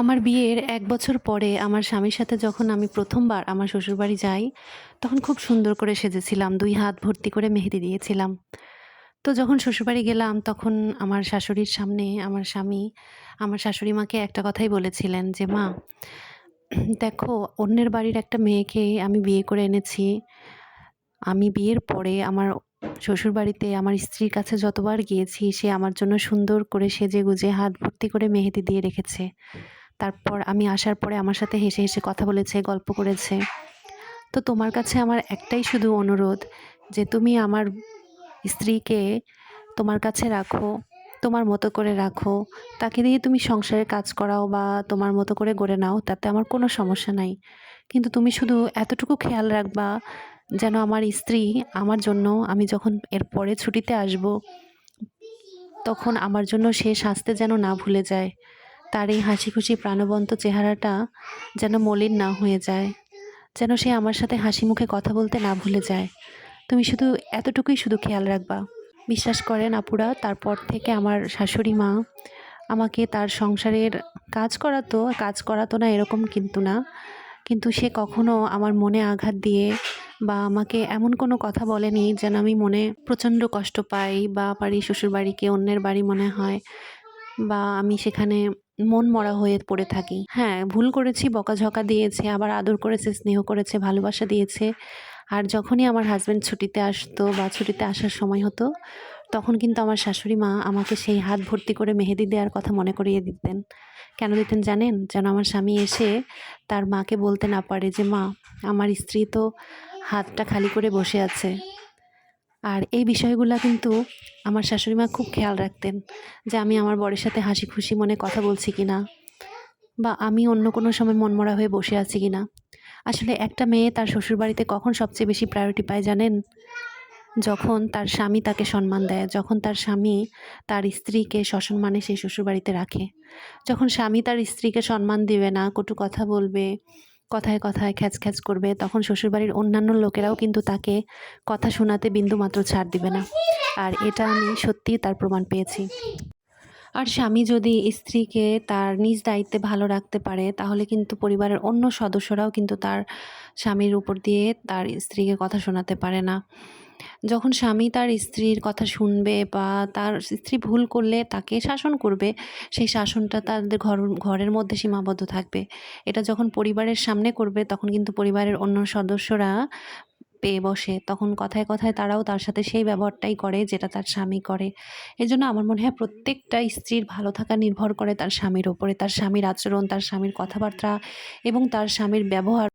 আমার বিয়ের ১ বছর পরে আমার স্বামীর সাথে যখন আমি ১ম বার আমার শ্বশুরবাড়ি যাই, তখন খুব সুন্দর করে সেজেছিলাম। ২ হাত ভর্তি করে মেহেদি দিয়েছিলাম। তো যখন শ্বশুরবাড়ি গেলাম তখন আমার শাশুড়ির সামনে আমার স্বামী আমার শাশুড়ি মাকে একটা কথাই বলেছিলেন যে, "মা, দেখো, অন্যের বাড়ির একটা মেয়েকে আমি বিয়ে করে এনেছি। আমি বিয়ের পরে আমার শ্বশুরবাড়িতে আমার স্ত্রীর কাছে যতবার গিয়েছি সে আমার জন্য সুন্দর করে সেজেগুজে হাত ভর্তি করে মেহেদি দিয়ে রেখেছে। তারপর আমি আসার পরে আমার সাথে হেসে, হেসে কথা বলেছে, গল্প করেছে। তো তোমার কাছে আমার একটাই শুধু অনুরোধ যে তুমি আমার স্ত্রীকে তোমার কাছে রাখো, তোমার মতো করে রাখো। তাকে দিয়ে তুমি সংসারের কাজ করাও বা তোমার মতো করে গড়ে নাও, তাতে আমার কোনো সমস্যা নাই। কিন্তু তুমি শুধু এতটুকু খেয়াল রাখবা যেন আমার স্ত্রী আমার জন্য আমি যখন এরপরে ছুটিতে আসবো, তখন আমার জন্য সে সাজতে যেন না ভুলে যায়। তার এই হাসিখুশি প্রাণবন্ত চেহারাটা যেন মলিন না হয়ে যায়। যেন সে আমার সাথে হাসি মুখে কথা বলতে না ভুলে যায়। তুমি শুধু এতটুকুই শুধু খেয়াল রাখবা।" বিশ্বাস করেন আপুরা, তারপর থেকে আমার শাশুড়ি মা আমাকে তার সংসারের কাজ করাতো না এরকম কিন্তু না। কিন্তু সে কখনো আমার মনে আঘাত দিয়ে বা আমাকে এমন কোনো কথা বলেনি যেন আমি মনে প্রচণ্ড কষ্ট পাই বা আমার এই শ্বশুরবাড়িকে অন্যের বাড়ি মনে হয় বা আমি সেখানে মনমরা হয়ে পড়ে থাকি। হ্যাঁ, ভুল করেছি, বকাঝকা দিয়েছে, আবার আদর করেছে, স্নেহ করেছে, ভালোবাসা দিয়েছে। আর যখনই আমার হাসব্যান্ড ছুটিতে আসতো বা ছুটিতে আসার সময় হতো, তখন কিন্তু আমার শাশুড়ি মা আমাকে সেই হাত ভর্তি করে মেহেদি দেওয়ার কথা মনে করিয়ে দিতেন। কেন দিতেন জানেন? যেন আমার স্বামী এসে তার মাকে বলতে না পারে যে, "মা, আমার স্ত্রী তো হাতটা খালি করে বসে আছে।" আর এই বিষয়গুলা কিন্তু আমার শাশুড়ি মা খুব খেয়াল রাখতেন যে আমি আমার বরের সাথে হাসি খুশি মনে কথা বলছি কিনা বা আমি অন্য কোনো সময় মনমরা হয়ে বসে আছি কিনা। আসলে একটা মেয়ে তার শ্বশুরবাড়িতে কখন সবচেয়ে বেশি প্রায়োরিটি পায় জানেন? যখন তার স্বামী তাকে সম্মান দেয়, যখন তার স্বামী তার স্ত্রীকে সসম্মানে সেই শ্বশুরবাড়িতে রাখে। যখন স্বামী তার স্ত্রীকে সম্মান দিবে না, কটু কথা বলবে, কথায়, কথায় খ্যাচ, খ্যাচ করবে, তখন শ্বশুরবাড়ির অন্যান্য লোকেরাও কিন্তু তাকে কথা শোনাতে বিন্দুমাত্র ছাড় দিবে না। আর এটা আমি সত্যিই তার প্রমাণ পেয়েছি। আর স্বামী যদি স্ত্রীকে তার নিজ দায়িত্বে ভালো রাখতে পারে, তাহলে কিন্তু পরিবারের অন্য সদস্যরাও কিন্তু তার স্বামীর উপর দিয়ে তার স্ত্রীকে কথা শোনাতে পারে না। যখন স্বামী তার স্ত্রীর কথা শুনবে বা তার স্ত্রী ভুল করলে তাকে শাসন করবে, সেই শাসনটা তাদের ঘরের মধ্যে সীমাবদ্ধ থাকবে। এটা যখন পরিবারের সামনে করবে, তখন কিন্তু পরিবারের অন্য সদস্যরা পেয়ে বসে। তখন কথায়, কথায় তারাও তার সাথে সেই ব্যবহারটাই করে যেটা তার স্বামী করে। এজন্য আমার মনে হয় প্রত্যেকটা স্ত্রীর ভালো থাকা নির্ভর করে তার স্বামীর উপরে। তার স্বামীর আচরণ, তার স্বামীর কথাবার্তা এবং তার স্বামীর ব্যবহার